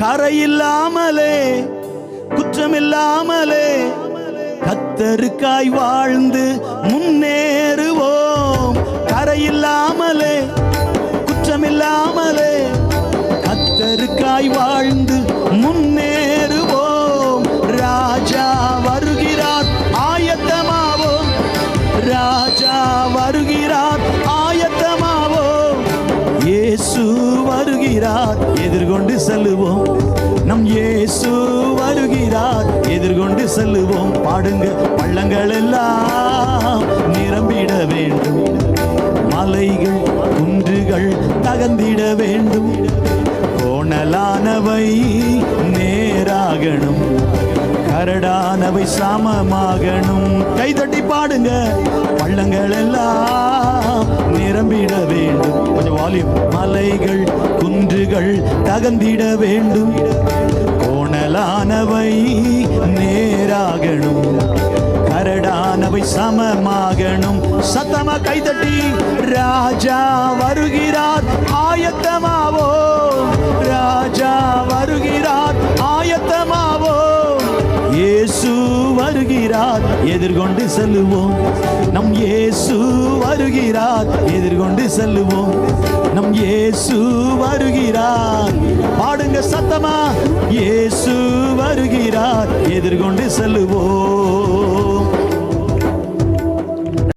கரையில்லாமலே குற்றமில்லாமலே கர்த்தருக்காய் வாழ்ந்து முன்னேறுவோம். கரையில்லாமலே குற்றமில்லாமலே கர்த்தருக்காய் வாழ்ந்து முன்னேறுவோம். ராஜா வருகிறார், ஆயத்தமாவோம். ராஜா வருகிறார், ஆயத்தமாவோம். இயேசு வருகிறார், எதிர்கொண்டு செல்லுவோம். நம் இயேசு வருகிறார், எதிர்கொண்டு செல்லுவோம். பாடுங்க, பள்ளங்கள் எல்லாம் நிரம்பிட வேண்டும், மலைகள் குன்றுகள் தகர்ந்திட வேண்டும், கோணலானவை நேராகணும், கரடானவை சமமாகணும். கைதட்டி பாடுங்க, பள்ளங்கள் எல்லாம் நிரம்பிட வேண்டும். கொஞ்சம் வால்யூம். மலைகள் குன்றுகள் தகர்ந்திட வேண்டும், கோணலானவை நேராகணும், கரடானவை சமமாகணும். சத்தமா கைதட்டி, ராஜா வருகிறார், ஆயத்தமாவோம். ராஜா வருகிறார், ஆயத்தமாவோம். இயேசு வருகிறார், எதிர்கொண்டு செல்லுவோம். நம் இயேசு வருகிறார், எதிர்கொண்டு செல்லுவோம். நம் இயேசு வருகிறார். பாடுங்க சத்தமா, இயேசு வருகிறார், எதிர்கொண்டு செல்லுவோம்.